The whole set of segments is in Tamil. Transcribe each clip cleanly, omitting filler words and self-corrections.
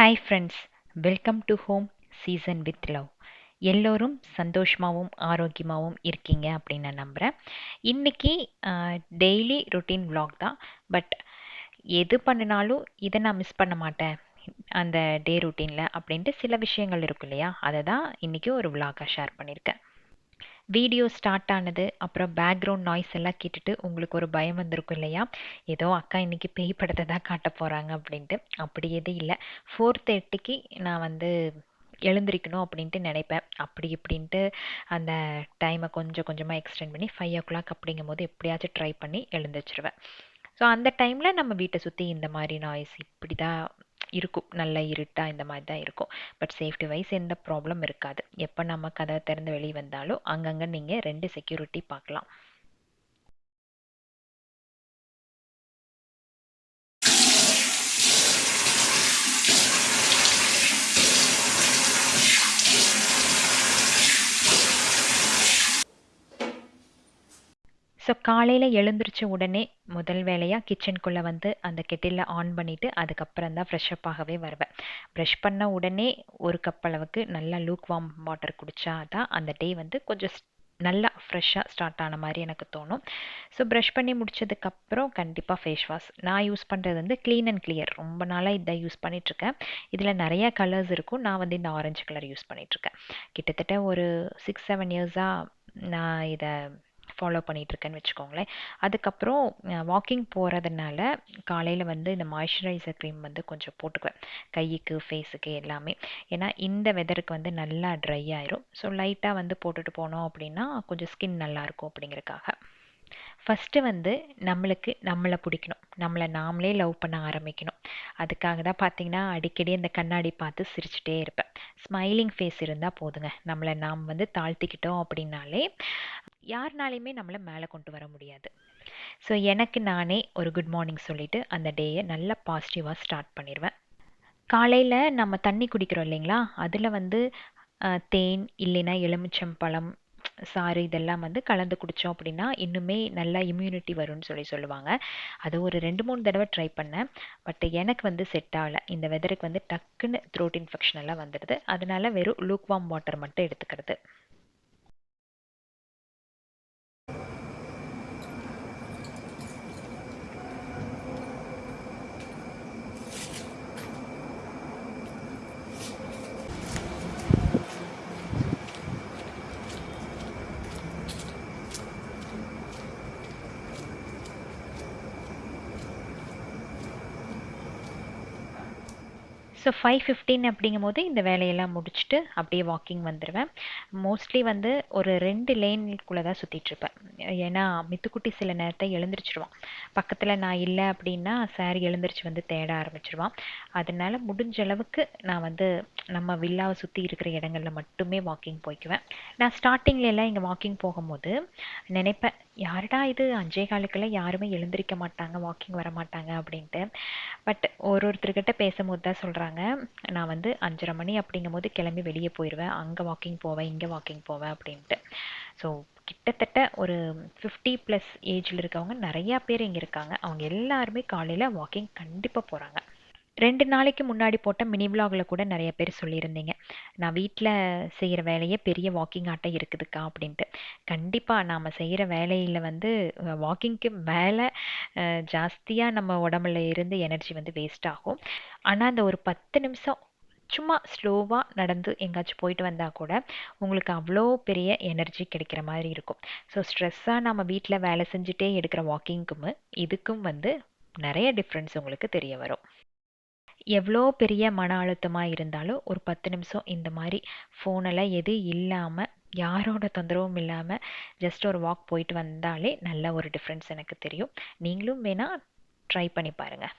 Hi friends, welcome to home season with love. எல்லோரும் சந்தோஷமாகவும் ஆரோக்கியமாகவும் இருக்கீங்க அப்படின்னு நான் நம்புகிறேன். இன்றைக்கி டெய்லி ரொட்டீன் vlog தான். பட் எது பண்ணினாலும் இதை நான் மிஸ் பண்ண மாட்டேன் அந்த டே ரொட்டீனில் அப்படின்ட்டு சில விஷயங்கள் இருக்கும் இல்லையா, அதை தான் இன்றைக்கி ஒரு vlog-ஆ ஷேர் பண்ணியிருக்கேன். வீடியோ ஸ்டார்ட் ஆனது அப்புறம் பேக்ரவுண்ட் நாய்ஸ் எல்லாம் கேட்டுட்டு உங்களுக்கு ஒரு பயம் வந்திருக்கும் இல்லையா, ஏதோ அக்கா இன்னைக்கு பேய் படத்தை தான் காட்ட போகிறாங்க அப்படின்ட்டு. அப்படி எதுவும் இல்லை. 4:30க்கு நான் எழுந்திரிக்கணும் அப்படின்ட்டு நினைப்பேன். அப்படி இப்படின்ட்டு அந்த டைமை கொஞ்சம் கொஞ்சமாக எக்ஸ்டெண்ட் பண்ணி 5 o'clock அப்படிங்கும் போது எப்படியாச்சும் ட்ரை பண்ணி எழுந்திரிச்சிருவேன். ஸோ அந்த டைமில் நம்ம வீட்டை சுற்றி இந்த மாதிரி நாய்ஸ் இப்படி தான் இருக்கும். நல்ல இருட்டாக இந்த மாதிரி தான் இருக்கும். பட் சேஃப்டி வைஸ் எந்த ப்ராப்ளம் இருக்காது. எப்போ நம்ம கதவை திறந்து வெளியே வந்தாலும் அங்கங்கே நீங்கள் 2 செக்யூரிட்டி பார்க்கலாம். ஸோ காலையில் எழுந்திரிச்ச உடனே முதல் வேலையாக கிச்சனுக்குள்ளே அந்த கெட்டிலில் ஆன் பண்ணிவிட்டு அதுக்கப்புறம் தான் ஃப்ரெஷ்அப் ஆகவே வருவேன். ப்ரஷ் பண்ண உடனே ஒரு கப் அளவுக்கு நல்லா லூக் வார்ம் வாட்டர் குடித்தா தான் அந்த டே கொஞ்சம் நல்லா ஃப்ரெஷ்ஷாக ஸ்டார்ட் ஆன மாதிரி எனக்கு தோணும். ஸோ ப்ரஷ் பண்ணி முடிச்சதுக்கப்புறம் கண்டிப்பாக ஃபேஸ் வாஷ். நான் யூஸ் பண்ணுறது க்ளீன் அண்ட் கிளியர். ரொம்ப நாளாக இதை யூஸ் பண்ணிகிட்ருக்கேன். இதில் நிறையா கலர்ஸ் இருக்கும். நான் இந்த ஆரஞ்சு கலர் யூஸ் பண்ணிகிட்ருக்கேன். கிட்டத்தட்ட ஒரு 6-7 இயர்ஸாக நான் இதை ஃபாலோ பண்ணிகிட்ருக்கேன்னு வச்சுக்கோங்களேன். அதுக்கப்புறம் வாக்கிங் போகிறதுனால காலையில் இந்த மாய்ஸ்சரைசர் க்ரீம் கொஞ்சம் போட்டுக்குவேன். கைக்கு ஃபேஸுக்கு எல்லாமே. ஏன்னா இந்த வெதருக்கு நல்லா ட்ரை ஆயிரும். ஸோ லைட்டாக போட்டுட்டு போனோம் அப்படின்னா கொஞ்சம் ஸ்கின் நல்லாயிருக்கும் அப்படிங்கிறதுக்காக. ஃபஸ்ட்டு நம்மளுக்கு நம்மளை பிடிக்கணும். நம்மளை நாமளே லவ் பண்ண ஆரம்பிக்கணும். அதுக்காக தான் பார்த்தீங்கன்னா அடிக்கடி அந்த கண்ணாடி பார்த்து சிரிச்சுட்டே இருப்பேன். ஸ்மைலிங் ஃபேஸ் இருந்தால் போதுங்க. நம்மளை நாம் தாழ்த்திக்கிட்டோம் அப்படின்னாலே யாருனாலையுமே நம்மளை மேலே கொண்டு வர முடியாது. ஸோ எனக்கு நானே ஒரு குட் மார்னிங் சொல்லிவிட்டு அந்த டேயை நல்லா பாசிட்டிவாக ஸ்டார்ட் பண்ணிடுவேன். காலையில் நம்ம தண்ணி குடிக்கிறோம் இல்லைங்களா, அதில் தேன் இல்லைன்னா எலுமிச்சம்பழம் சாறு இதெல்லாம் கலந்து குடித்தோம் அப்படின்னா இன்னுமே நல்லா இம்யூனிட்டி வரும்னு சொல்லுவாங்க. அது ஒரு 2-3 தடவை ட்ரை பண்ணேன். பட் எனக்கு செட் ஆகலை. இந்த வெதருக்கு டக்குன்னு த்ரோட் இன்ஃபெக்ஷன் எல்லாம் வந்துடுது. அதனால வெறும் லூக் வார்ம் வாட்டர் மட்டும் எடுத்துக்கிறது. ஸோ 5:15 அப்படிங்கும்போது இந்த வேலையெல்லாம் முடிச்சுட்டு அப்படியே வாக்கிங் வந்துடுவேன். மோஸ்ட்லி ஒரு 2 லேனுக்குள்ளே தான் சுற்றிட்டுருப்பேன். ஏன்னா மித்துக்குட்டி சில நேரத்தை எழுந்திரிச்சிருவான். பக்கத்தில் நான் இல்லை அப்படின்னா சார் எழுந்திரிச்சு தேட ஆரம்பிச்சிருவான். அதனால முடிஞ்ச அளவுக்கு நான் நம்ம வில்லாவை சுற்றி இருக்கிற இடங்களில் மட்டுமே வாக்கிங் போய்க்குவேன். நான் ஸ்டார்டிங்ல இங்கே வாக்கிங் போகும்போது நினைப்பேன், யாருடா இது 5:15 யாருமே எழுந்திரிக்க மாட்டாங்க, வாக்கிங் வர மாட்டாங்க அப்படின்ட்டு. பட் ஒருத்தர்கிட்ட பேசும்போது தான் சொல்கிறாங்க, நான் 5:30 மணி அப்படிங்கும்போது கிளம்பி வெளியே போயிடுவேன். அங்கே வாக்கிங் போவேன், இங்கே வாக்கிங் போவேன் அப்படின்ட்டு. ஸோ கிட்டத்தட்ட ஒரு 50+ ஏஜில் இருக்கவங்க நிறையா பேர் இங்கே இருக்காங்க. அவங்க எல்லாருமே காலையில் வாக்கிங் கண்டிப்பாக போகிறாங்க. 2 நாளைக்கு முன்னாடி போட்ட மினி விலாகில் கூட நிறைய பேர் சொல்லியிருந்தீங்க, நான் வீட்டில் செய்கிற வேலையே பெரிய வாக்கிங் ஆட்டம் இருக்குதுக்கா அப்படின்ட்டு. கண்டிப்பாக நாம் செய்கிற வேலையில் வாக்கிங்க்கு மேலே ஜாஸ்தியாக நம்ம உடம்புல இருந்து எனர்ஜி வேஸ்ட் ஆகும். ஆனால் அந்த ஒரு 10 நிமிஷம் சும்மா ஸ்லோவாக நடந்து எங்கேயாச்சும் போயிட்டு வந்தால் கூட உங்களுக்கு அவ்வளோ பெரிய எனர்ஜி கிடைக்கிற மாதிரி இருக்கும். ஸோ ஸ்ட்ரெஸ்ஸாக நம்ம வீட்டில் வேலை செஞ்சுட்டே எடுக்கிற வாக்கிங்க்கும் இதுக்கும் நிறைய டிஃப்ரென்ஸ் உங்களுக்கு தெரிய வரும். எவ்வளோ பெரிய மன அழுத்தமாக இருந்தாலும் ஒரு 10 நிமிஷம் இந்த மாதிரி ஃபோனெல்லாம் எதுவும் இல்லாமல், யாரோட தொந்தரவும் இல்லாமல் ஜஸ்ட் ஒரு வாக் போயிட்டு வந்தாலே நல்ல ஒரு டிஃப்ரென்ஸ் எனக்கு தெரியும். நீங்களும் வேணால் ட்ரை பண்ணி பாருங்கள்.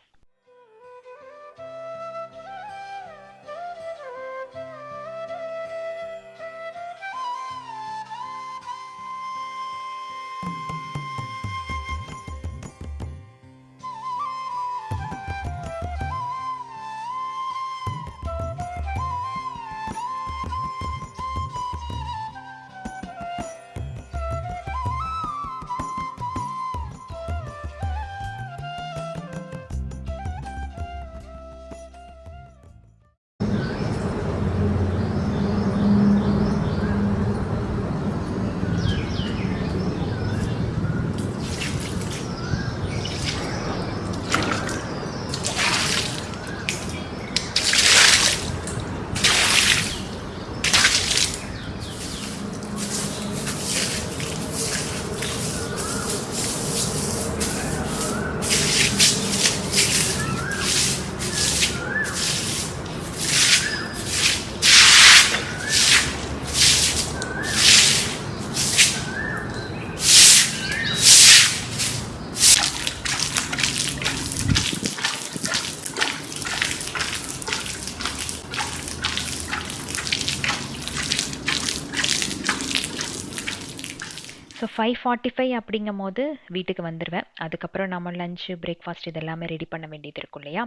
ஸோ 5:45 அப்படிங்கும்போது வீட்டுக்கு வந்துடுவேன். அதுக்கப்புறம் நம்ம லஞ்சு பிரேக்ஃபாஸ்ட் இதெல்லாமே ரெடி பண்ண வேண்டியது இருக்கும் இல்லையா?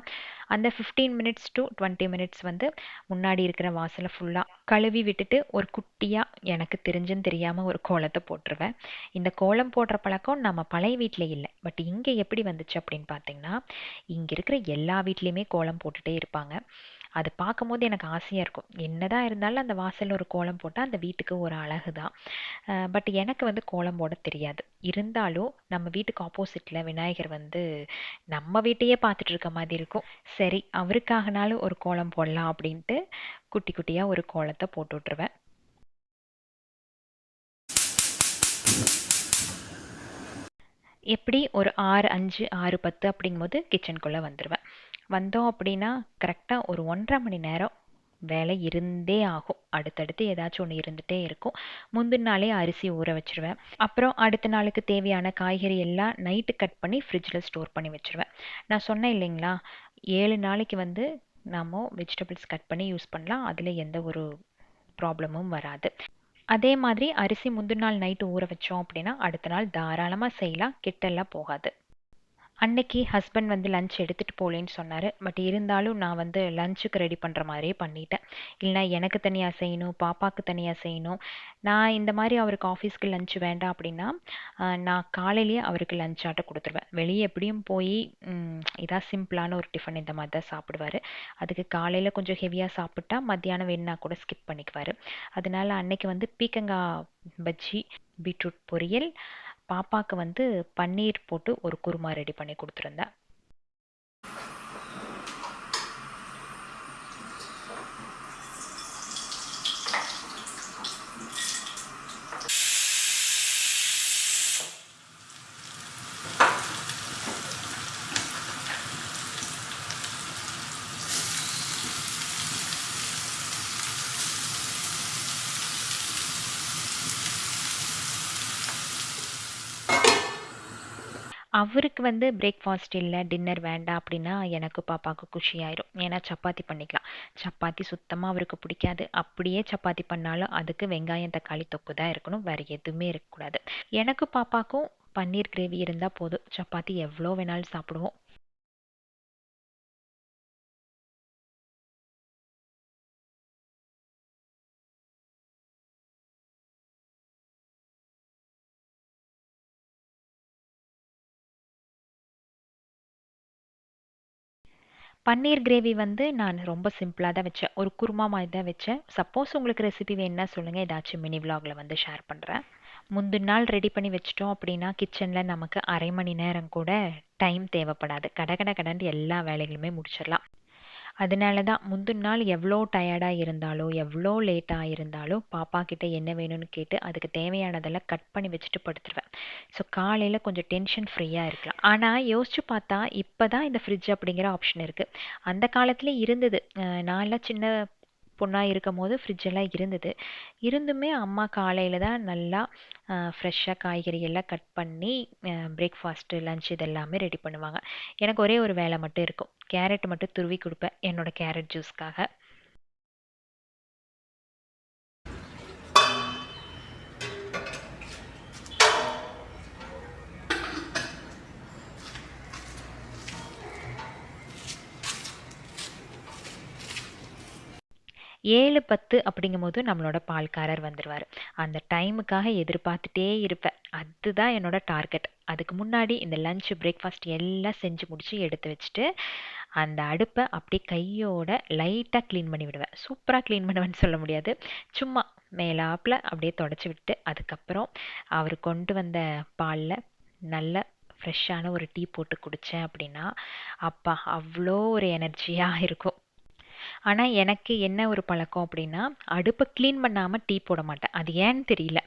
அந்த 15 மினிட்ஸ் டு 20 மினிட்ஸ் வந்து முன்னாடி இருக்கிற வாசலை ஃபுல்லாக கழுவி விட்டுட்டு ஒரு குட்டியாக எனக்கு தெரிஞ்சுன்னு தெரியாமல் ஒரு கோலத்தை போட்டுருவேன். இந்த கோலம் போடுற பழக்கம் நம்ம பழைய வீட்டில் இல்லை. பட் இங்கே எப்படி வந்துச்சு அப்படின்னு பார்த்தீங்கன்னா, இங்கே இருக்கிற எல்லா வீட்லேயுமே கோலம் போட்டுகிட்டே இருப்பாங்க. அது பார்க்கும்போது எனக்கு ஆசையாக இருக்கும். என்னதான் இருந்தாலும் அந்த வாசலில் ஒரு கோலம் போட்டால் அந்த வீட்டுக்கு ஒரு அழகு தான். பட் எனக்கு வந்து கோலம் போட தெரியாது. இருந்தாலும் நம்ம வீட்டுக்கு ஆப்போசிட்டில் விநாயகர் வந்து நம்ம வீட்டையே பார்த்துட்டு இருக்க மாதிரி இருக்கும். சரி, அவருக்காகனாலும் ஒரு கோலம் போடலாம் அப்படின்ட்டு குட்டி குட்டியாக ஒரு கோலத்தை போட்டு விட்ருவேன். எப்படி ஒரு 6:05 6:10 அப்படிங்கும்போது கிச்சனுக்குள்ளே வந்துடுவேன். வந்தோம் அப்படின்னா கரெக்டாக ஒரு 1.5 மணி நேரம் வேலை இருந்தே ஆகும். அடுத்தடுத்து ஏதாச்சும் ஒன்று இருந்துகிட்டே இருக்கும். முந்தின நாளே அரிசி ஊற வச்சுருவேன். அப்புறம் அடுத்த நாளுக்கு தேவையான காய்கறி எல்லாம் நைட்டு கட் பண்ணி ஃப்ரிட்ஜில் ஸ்டோர் பண்ணி வச்சுருவேன். நான் சொன்னேன் இல்லைங்களா, 7 நாளைக்கு வந்து நம்ம வெஜிடபிள்ஸ் கட் பண்ணி யூஸ் பண்ணலாம். அதில் எந்த ஒரு ப்ராப்ளமும் வராது. அதே மாதிரி அரிசி முந்தின நாள் நைட்டு ஊற வச்சோம் அப்படின்னா அடுத்த நாள் தாராளமாக செய்யலாம், கெட்டெல்லாம் போகாது. அன்னைக்கு ஹஸ்பண்ட் வந்து லஞ்ச் எடுத்துகிட்டு போகலேன்னு சொன்னார். பட் இருந்தாலும் நான் வந்து லஞ்சுக்கு ரெடி பண்ணுற மாதிரியே பண்ணிட்டேன். இல்லைனா எனக்கு தனியாக செய்யணும், பாப்பாவுக்கு தனியாக செய்யணும். நான் இந்த மாதிரி அவருக்கு ஆஃபீஸ்க்கு லஞ்ச் வேண்டாம் அப்படின்னா நான் காலையிலேயே அவருக்கு லஞ்ச் ஆட்ட கொடுத்துருவேன். வெளியே எப்படியும் போய் இதாக சிம்பிளான ஒரு டிஃபன் இந்த மாதிரி தான் சாப்பிடுவார். அதுக்கு காலையில் கொஞ்சம் ஹெவியாக சாப்பிட்டா மத்தியானம் வேணுன்னா கூட ஸ்கிப் பண்ணிக்குவார். அதனால அன்னைக்கு வந்து பீக்கங்காய் பஜ்ஜி, பீட்ரூட் பொரியல், பாப்பாக்கு வந்து பன்னீர் போட்டு ஒரு குருமா ரெடி பண்ணி கொடுத்துருந்தேன். அவருக்கு வந்து பிரேக்ஃபாஸ்ட் இல்லை, டின்னர் வேண்டாம் அப்படின்னா எனக்கு பாப்பாவுக்கு குஷியாயிரும். ஏன்னா சப்பாத்தி பண்ணிக்கலாம். சப்பாத்தி சுத்தமாக அவருக்கு பிடிக்காது. அப்படியே சப்பாத்தி பண்ணாலும் அதுக்கு வெங்காயம் தக்காளி தொக்கு தான் இருக்கணும், வேறு எதுவுமே இருக்கக்கூடாது. எனக்கு பாப்பாக்கும் பன்னீர் கிரேவி இருந்தால் போதும், சப்பாத்தி எவ்வளோ வேணாலும் சாப்பிடுவோம். பன்னீர் கிரேவி வந்து நான் ரொம்ப சிம்பிளாக தான் வச்சேன். ஒரு குருமா மாதிரி தான் வச்சேன். சப்போஸ் உங்களுக்கு ரெசிபி வேணுன்னா சொல்லுங்கள், ஏதாச்சும் மினி விலாகில் வந்து ஷேர் பண்ணுறேன். முந்தின நாள் ரெடி பண்ணி வச்சிட்டோம் அப்படின்னா கிச்சனில் நமக்கு அரை மணி நேரம் கூட டைம் தேவைப்படாது. கட கட கடன்ட்டு எல்லா வேலைகளுமே முடிச்சிடலாம். அதனால தான் முந்தின நாள் எவ்வளோ டயர்டாக இருந்தாலோ எவ்வளோ லேட்டாக இருந்தாலும் பாப்பா கிட்ட என்ன வேணும்னு கேட்டு அதுக்கு தேவையானதெல்லாம் கட் பண்ணி வச்சுட்டு படுத்துருவேன். ஸோ காலையில் கொஞ்சம் டென்ஷன் ஃப்ரீயாக இருக்கலாம். ஆனால் யோசிச்சு பார்த்தா இப்போ தான் இந்த ஃப்ரிட்ஜ் அப்படிங்கிற ஆப்ஷன் இருக்குது. அந்த காலத்துலேயே இருந்தது. நான்லாம் சின்ன பொண்ணாக இருக்கும் போது ஃப்ரிட்ஜெல்லாம் இருந்தது. இருந்துமே அம்மா காலையில் தான் நல்லா ஃப்ரெஷ்ஷாக காய்கறி எல்லாம் கட் பண்ணி பிரேக்ஃபாஸ்ட்டு லன்ச் இதெல்லாமே ரெடி பண்ணுவாங்க. எனக்கு ஒரே ஒரு வேலை மட்டும் இருக்கும். கேரட் மட்டும் துருவி கொடுப்பேன் என்னோட கேரட் ஜூஸ்க்காக. 7:10 அப்படிங்கும்போது நம்மளோட பால்காரர் வந்துருவாரு. அந்த டைமுக்காக எதிர்பார்த்துட்டே இருப்பேன். அதுதான் என்னோட டார்கெட். அதுக்கு முன்னாடி இந்த லஞ்ச், பிரேக்ஃபாஸ்ட் எல்லாம் செஞ்சு முடிச்சு எடுத்து வச்சுட்டு, அந்த அடுப்பை அப்படியே கையோட லைட்டாக க்ளீன் பண்ணி விடுவேன். சூப்பராக க்ளீன் பண்ணுவேன்னு சொல்ல முடியாது. சும்மா மேலாப்புல அப்படியே தொடச்சி விட்டு, அதுக்கப்புறம் அவர் கொண்டு வந்த பாலில் நல்ல ஃப்ரெஷ்ஷான ஒரு டீ போட்டு குடித்தேன் அப்படின்னா, அப்பா அவ்வளோ ஒரு எனர்ஜியாக இருக்கும். ஆனால் எனக்கு என்ன ஒரு பழக்கம் அப்படின்னா, அடுப்பை க்ளீன் பண்ணாமல் டீ போட மாட்டேன். அது ஏன்னு தெரியல.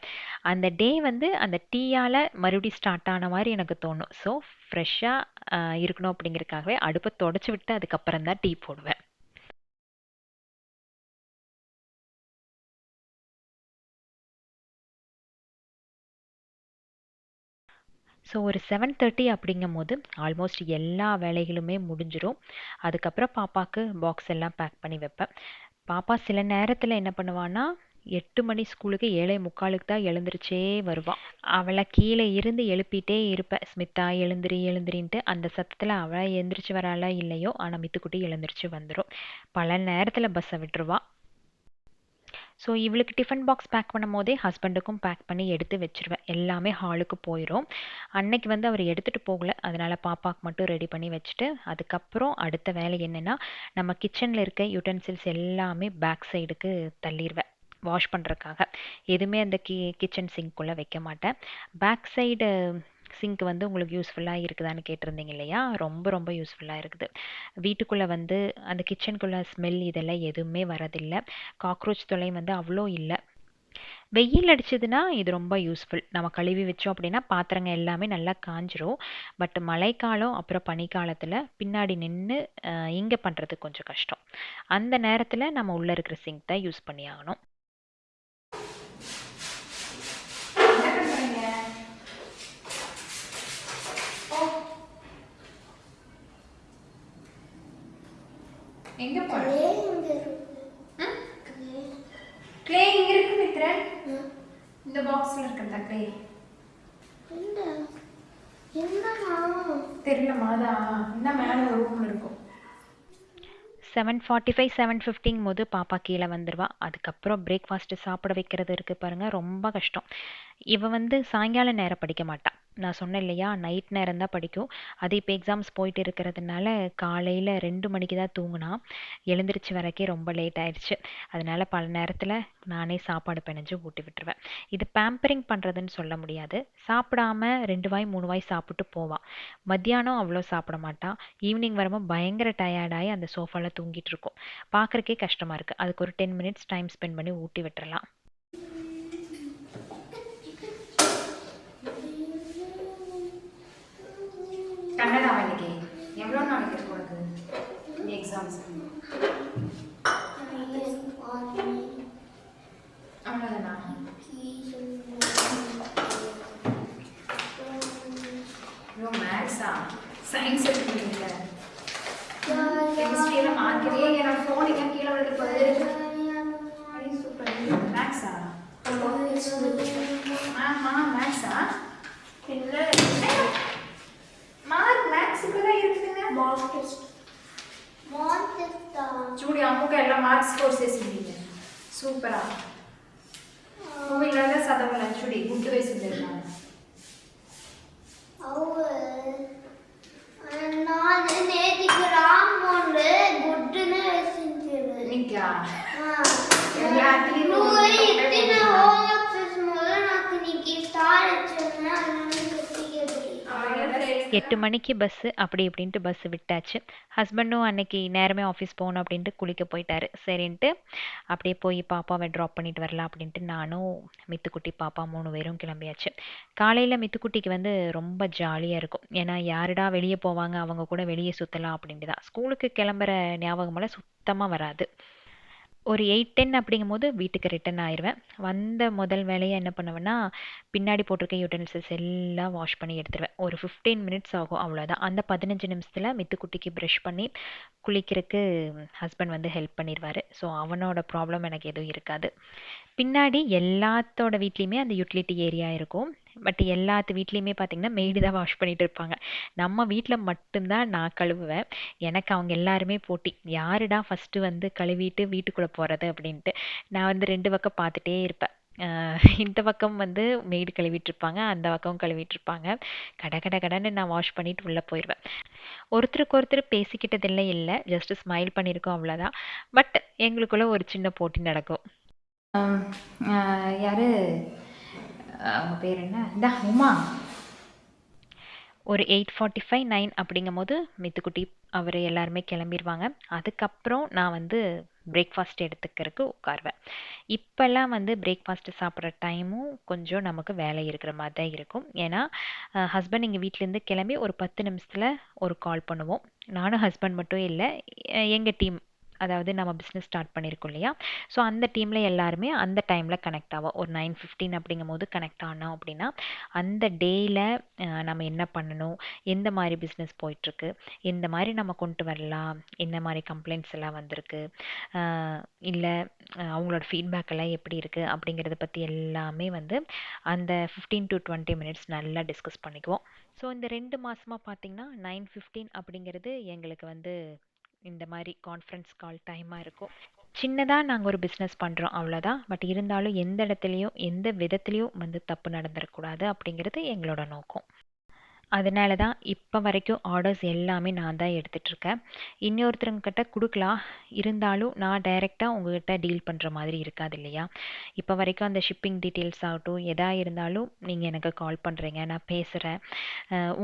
அந்த டே வந்து அந்த டீயால் மறுபடியும் ஸ்டார்ட் ஆன மாதிரி எனக்கு தோணும். ஸோ ஃப்ரெஷ்ஷாக இருக்கணும் அப்படிங்கிறதுக்காகவே அடுப்பை தொடச்சி விட்டு அதுக்கப்புறம் தான் டீ போடுவேன். ஸோ ஒரு 7:30 அப்படிங்கும்போது ஆல்மோஸ்ட் எல்லா வேலைகளுமே முடிஞ்சிரும். அதுக்கப்புறம் பாப்பாவுக்கு பாக்ஸ் எல்லாம் பேக் பண்ணி வைப்பேன். பாப்பா சில நேரத்தில் என்ன பண்ணுவான்னா, 8 மணி ஸ்கூலுக்கு 7:45க்கு தான் எழுந்திருச்சே வருவா. அவளை கீழே இருந்து எழுப்பிட்டே இருப்பேன், ஸ்மிதா எழுந்திரி எழுந்திரின்ட்டு. அந்த சத்தத்தில் அவள் எழுந்திரிச்சு வராளா இல்லையோ, ஆனால் மித்துக்குட்டி எழுந்திரிச்சு வந்துடும். பல நேரத்தில் பஸ்ஸை விட்டுருவா. ஸோ இவளுக்கு டிஃபன் பாக்ஸ் பேக் பண்ணும் போதே ஹஸ்பண்டுக்கும் பேக் பண்ணி எடுத்து வச்சிருவேன். எல்லாமே ஹாலுக்கு போயிடும். அன்னைக்கு வந்து அவர் எடுத்துகிட்டு போகல, அதனால் பாப்பாவுக்கு மட்டும் ரெடி பண்ணி வச்சுட்டு அதுக்கப்புறம் அடுத்த வேலை என்னென்னா, நம்ம கிச்சனில் இருக்க யூட்டென்சில்ஸ் எல்லாமே பேக் சைடுக்கு தள்ளிடுவேன் வாஷ் பண்ணுறதுக்காக. எதுவுமே அந்த கிச்சன் சிங்க்குள்ளே வைக்க மாட்டேன். பேக் சைடு சிங்க் வந்து உங்களுக்கு யூஸ்ஃபுல்லாக இருக்குதான்னு கேட்டிருந்தீங்க இல்லையா? ரொம்ப ரொம்ப யூஸ்ஃபுல்லாக இருக்குது. வீட்டுக்குள்ளே வந்து அந்த கிச்சனுக்குள்ளே ஸ்மெல் இதெல்லாம் எதுவுமே வரதில்லை. காக்ரோச் தொல்லை வந்து அவ்வளோ இல்லை. வெயில் அடிச்சதுன்னா இது ரொம்ப யூஸ்ஃபுல். நம்ம கழுவி வச்சோம் அப்படின்னா பாத்திரங்க எல்லாமே நல்லா காஞ்சிரும். பட் மழைக்காலம் அப்புறம் பனிக்காலத்தில் பின்னாடி நின்று இங்கே பண்ணுறது கொஞ்சம் கஷ்டம். அந்த நேரத்தில் நம்ம உள்ளே இருக்கிற சிங்க் தான் யூஸ் பண்ணி ஆகணும். எங்க போற? க்ளே இங்க இருக்கு மித்ரன். இந்த பாக்ஸ்ல இருக்குதா க்ளே? இல்ல. என்னமா? தெரியல மாதா. இந்த மேல ஒரு ரூம்ல இருக்கும். 7:45 7:50 போது பாப்பா கீழே வந்துடுவா. அதுக்கப்புறம் பிரேக்ஃபாஸ்ட்டு சாப்பிட வைக்கிறது இருக்குது பாருங்கள், ரொம்ப கஷ்டம். இவ வந்து சாயங்கால நேரம் படிக்க மாட்டாள். நான் சொன்னேன் இல்லையா, நைட் நேரம் தான் படிக்கும். அது இப்போ எக்ஸாம்ஸ் போயிட்டு இருக்கிறதுனால காலையில் 2 மணிக்கு தான் தூங்குனா. எழுந்திரிச்சு வரக்கே ரொம்ப லேட் ஆயிடுச்சு. அதனால பல நேரத்தில் நானே சாப்பாடு பிணைஞ்சு ஊட்டி விட்டுருவேன். இது பேம்பரிங் பண்ணுறதுன்னு சொல்ல முடியாது. சாப்பிடாம 2 வாய் 3 வாய் சாப்பிட்டு போவாள். மத்தியானம் அவ்வளோ சாப்பிட மாட்டாள். ஈவினிங் வரும்போது பயங்கர டயர்டாகி அந்த சோஃபாவில் தூங்கிட்டு இருக்கும். பார்க்குறக்கே கஷ்டமாக இருக்குது. அதுக்கு ஒரு 10 மினிட்ஸ் டைம் ஸ்பெண்ட் பண்ணி ஊட்டி விட்டுறலாம். கன்னடா இன்னைக்கு எவ்வளோ நாளைக்கு இருக்கு உனக்கு எக்ஸாம்ஸ்? அவ்வளோதானா? ஐயோ மேக்ஸா? சயின்ஸ் எடுத்துக்கிட்டீங்க? கெமிஸ்ட்ரியில் மார்க்கெட்டே என்னோட ஃபோன் எங்கே கீழே விழுது போகுது. சூப்பர். மேக்ஸா? ஆமா மேக்ஸா? இல்லை மார்க் மேக்ஸுக்கு தான் இருக்குதுங்க. மார்க் டெஸ்ட் చూడు అమ్మకు ఎలా మార్క్స్ స్కోర్ చేసింది. సూపరా. నువ్వు ఇలాగే చదవాలి చూడి గుడ్డు వేసింది நான் நேத்திக்கு ராமோண்டு குட்டுன்னு வேசிஞ்சு నీకా నువ్వు ఇచ్చిన హోంవర్క్స్ మూల నాకు నీకు స్టార్ ఇచ్చాను. அதனால 8 மணிக்கு பஸ்ஸு அப்படி இப்படின்ட்டு பஸ்ஸு விட்டாச்சு. ஹஸ்பண்டும் அன்னைக்கு நேரமே ஆஃபீஸ் போகணும் அப்படின்ட்டு குளிக்க போயிட்டாரு. சரின்ட்டு அப்படியே போய் பாப்பாவை ட்ராப் பண்ணிட்டு வரலாம் அப்படின்ட்டு நானும் மித்துக்குட்டி பாப்பா 3 பேரும் கிளம்பியாச்சு. காலையில் மித்துக்குட்டிக்கு வந்து ரொம்ப ஜாலியாக இருக்கும். ஏன்னா யாருடா வெளியே போவாங்க, அவங்க கூட வெளியே சுற்றலாம் அப்படின்ட்டு தான். ஸ்கூலுக்கு கிளம்புற ஞாபகமெல்லாம் சுத்தமாக வராது. ஒரு 8:10 அப்படிங்கும்போது வீட்டுக்கு ரிட்டர்ன் ஆயிடுவேன். வந்த முதல் வேலையாக என்ன பண்ணுவேன்னா, பின்னாடி போட்டிருக்க யூட்டென்சில்ஸ் எல்லாம் வாஷ் பண்ணி எடுத்துருவேன். ஒரு 15 மினிட்ஸ் ஆகும், அவ்வளோதான். அந்த 15 நிமிஷத்தில் மித்துக்குட்டிக்கு ப்ரஷ் பண்ணி குளிக்கிறதுக்கு ஹஸ்பண்ட் வந்து ஹெல்ப் பண்ணிடுவார். ஸோ அவனோட ப்ராப்ளம் எனக்கு எதுவும் இருக்காது. பின்னாடி எல்லாத்தோட வீட்லேயுமே அந்த யூட்டிலிட்டி ஏரியா இருக்கும். பட் எல்லாத்து வீட்லேயுமே பார்த்தீங்கன்னா மெய்டு தான் வாஷ் பண்ணிட்டு இருப்பாங்க. நம்ம வீட்டில் மட்டும்தான் நான் கழுவுவேன். எனக்கு அவங்க எல்லாருமே போட்டி, யாருடா ஃபஸ்ட்டு வந்து கழுவிட்டு வீட்டுக்குள்ளே போகிறது அப்படின்ட்டு. நான் வந்து 2 பக்கம் பார்த்துட்டே இருப்பேன். இந்த பக்கம் வந்து மெய்டு கழுவிட்டு இருப்பாங்க, அந்த பக்கம் கழுவிட்டு இருப்பாங்க. கட கட கடன்னு நான் வாஷ் பண்ணிட்டு உள்ளே போயிடுவேன். ஒருத்தருக்கு ஒருத்தர் பேசிக்கிட்டதில்லை, இல்லை ஜஸ்ட் ஸ்மைல் பண்ணியிருக்கோம், அவ்வளோதான். பட் எங்களுக்குள்ள ஒரு சின்ன போட்டி நடக்கும். யாரு அவங்க பேர் என்ன? இந்த உமா. ஒரு 8:45 9 அப்படிங்கும்போது மித்துக்குட்டி அவர் எல்லாருமே கிளம்பிடுவாங்க. அதுக்கப்புறம் நான் வந்து பிரேக்ஃபாஸ்ட் எடுத்துக்கிறதுக்கு உட்காருவேன். இப்போல்லாம் வந்து பிரேக்ஃபாஸ்ட்டு சாப்பிட்ற டைமும் கொஞ்சம் நமக்கு வேலை இருக்கிற மாதிரி தான் இருக்கும். ஏன்னா ஹஸ்பண்ட் எங்கள் வீட்டிலேருந்து கிளம்பி ஒரு 10 நிமிஷத்தில் ஒரு கால் பண்ணுவோம். நானும் ஹஸ்பண்ட் மட்டும் இல்லை, எங்கள் டீம் அதாவது நம்ம பிஸ்னஸ் ஸ்டார்ட் பண்ணியிருக்கோம் இல்லையா, ஸோ அந்த டீமில் எல்லாருமே அந்த டைமில் கனெக்ட் ஆகும். ஒரு 9:15 அப்படிங்கும் போது கனெக்ட் ஆனோம் அப்படின்னா அந்த டேயில் நம்ம என்ன பண்ணணும், எந்த மாதிரி பிஸ்னஸ் போயிட்டுருக்கு, எந்த மாதிரி நம்ம கொண்டு வரலாம், என்ன மாதிரி கம்ப்ளைண்ட்ஸ் எல்லாம் வந்திருக்கு, இல்லை அவங்களோட ஃபீட்பேக் எல்லாம் எப்படி இருக்குது அப்படிங்கிறத பற்றி எல்லாமே வந்து அந்த 15 to 20 minutes நல்லா டிஸ்கஸ் பண்ணிக்குவோம். ஸோ இந்த 2 மாதமாக பார்த்தீங்கன்னா 9:15 அப்படிங்கிறது எங்களுக்கு வந்து இந்த மாதிரி கான்ஃபரன்ஸ் கால் டைமாக இருக்கும். சின்னதாக நாங்கள் ஒரு பிஸ்னஸ் பண்ணுறோம் அவ்வளோதான். பட் இருந்தாலும் எந்த இடத்துலையும் எந்த விதத்துலேயும் வந்து தப்பு நடந்துடக்கூடாது அப்படிங்கிறது எங்களோட நோக்கம். அதனால தான் இப்போ வரைக்கும் ஆர்டர்ஸ் எல்லாமே நான் தான் எடுத்துகிட்ருக்கேன். இன்னொருத்தருங்கிட்ட கொடுக்கலாம், இருந்தாலும் நான் டைரெக்டாக உங்ககிட்ட டீல் பண்ணுற மாதிரி இருக்காது இல்லையா. இப்போ வரைக்கும் அந்த ஷிப்பிங் டீட்டெயில்ஸ் ஆகட்டும் எதா இருந்தாலும் நீங்கள் எனக்கு கால் பண்ணுறீங்க, நான் பேசுகிறேன்.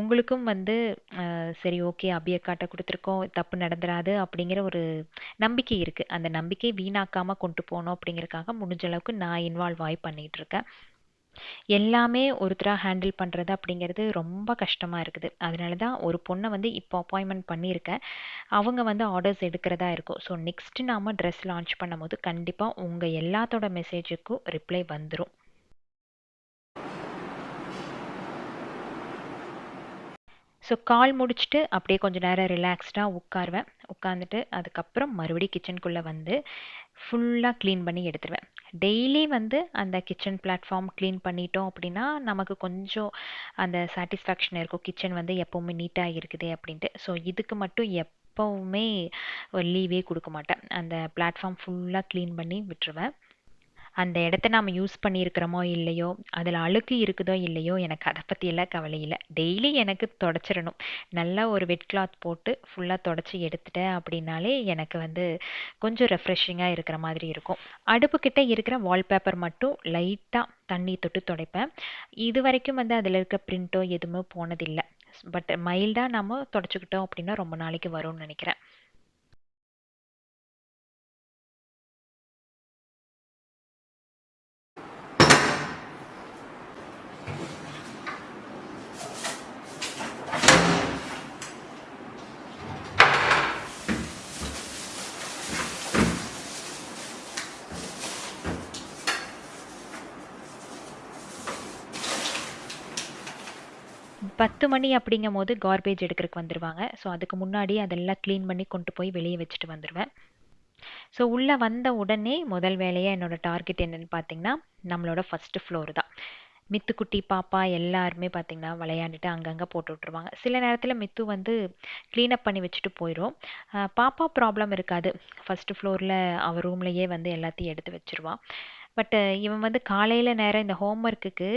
உங்களுக்கும் வந்து சரி ஓகே அபியக்காட்ட கொடுத்துருக்கோம், தப்பு நடந்துராது அப்படிங்கிற ஒரு நம்பிக்கை இருக்குது. அந்த நம்பிக்கை வீணாக்காமல் கொண்டு போகணும் அப்படிங்கிறதுக்காக முடிஞ்ச அளவுக்கு நான் இன்வால்வ் ஆகி பண்ணிகிட்ருக்கேன். எல்லாமே ஒருத்தராக ஹேண்டில் பண்ணுறது அப்படிங்கிறது ரொம்ப கஷ்டமாக இருக்குது. அதனால தான் ஒரு பொண்ணை வந்து இப்போ அப்பாயின்மெண்ட் பண்ணியிருக்கேன். அவங்க வந்து ஆர்டர்ஸ் எடுக்கிறதா இருக்கும். ஸோ நெக்ஸ்ட் நாம் ட்ரெஸ் லான்ச் பண்ணும்போது கண்டிப்பாக உங்கள் எல்லாத்தோட மெசேஜுக்கும் ரிப்ளை வந்துடும். ஸோ கால் முடிச்சுட்டு அப்படியே கொஞ்சம் நேரம் ரிலாக்ஸ்டாக உட்காருவேன். உட்காந்துட்டு அதுக்கப்புறம் மறுபடியும் கிச்சனுக்குள்ளே வந்து ஃபுல்லாக க்ளீன் பண்ணி எடுத்துருவேன். டெய்லி வந்து அந்த கிச்சன் பிளாட்ஃபார்ம் க்ளீன் பண்ணிட்டோம் அப்படின்னா நமக்கு கொஞ்சம் அந்த சாட்டிஸ்ஃபேக்ஷன் இருக்கும், கிச்சன் வந்து எப்போவுமே நீட்டாக இருக்குது அப்படின்ட்டு. ஸோ இதுக்கு மட்டும் எப்போவுமே ஒரு லீவே கொடுக்க மாட்டேன். அந்த பிளாட்ஃபார்ம் ஃபுல்லாக க்ளீன் பண்ணி விட்டுருவேன். அந்த இடத்த நாம் யூஸ் பண்ணியிருக்கிறோமோ இல்லையோ, அதில் அழுக்கு இருக்குதோ இல்லையோ, எனக்கு அதை பற்றியெல்லாம் கவலை இல்லை. டெய்லி எனக்கு தொடச்சிடணும். நல்லா ஒரு வெட் கிளாத் போட்டு ஃபுல்லாக தொடச்சி எடுத்துட்டேன் அப்படின்னாலே எனக்கு வந்து கொஞ்சம் ரெஃப்ரெஷிங்காக இருக்கிற மாதிரி இருக்கும். அடுப்புக்கிட்ட இருக்கிற வால்பேப்பர் மட்டும் லைட்டாக தண்ணி தொட்டு துடைப்பேன். இது வரைக்கும் வந்து அதில் இருக்க பிரிண்ட்டோ எதுவுமே போனதில்லை. பட் மைல்டாக நம்ம தொடச்சிக்கிட்டோம் அப்படின்னா ரொம்ப நாளைக்கு வரும்னு நினைக்கிறேன். பத்து மணி அப்படிங்கும் போது கார்பேஜ் எடுக்கிறதுக்கு வந்துடுவாங்க. ஸோ அதுக்கு முன்னாடி அதெல்லாம் க்ளீன் பண்ணி கொண்டு போய் வெளியே வச்சுட்டு வந்துடுவேன். ஸோ உள்ளே வந்த உடனே முதல் வேலையாக என்னோடய டார்கெட் என்னென்னு பார்த்தீங்கன்னா நம்மளோட ஃபஸ்ட்டு ஃப்ளோர் தான். மித்துக்குட்டி பாப்பா எல்லாருமே பார்த்திங்கன்னா விளையாண்டுட்டு அங்கங்கே போட்டு விட்ருவாங்க. சில நேரத்தில் மித்து வந்து க்ளீனப் பண்ணி வச்சுட்டு போயிடும். பாப்பா ப்ராப்ளம் இருக்காது, ஃபஸ்ட்டு ஃப்ளோரில் அவள் ரூம்லையே வந்து எல்லாத்தையும் எடுத்து வச்சுருவான். பட்டு இவன் வந்து காலையில் நேரம் இந்த ஹோம்ஒர்க்குக்கு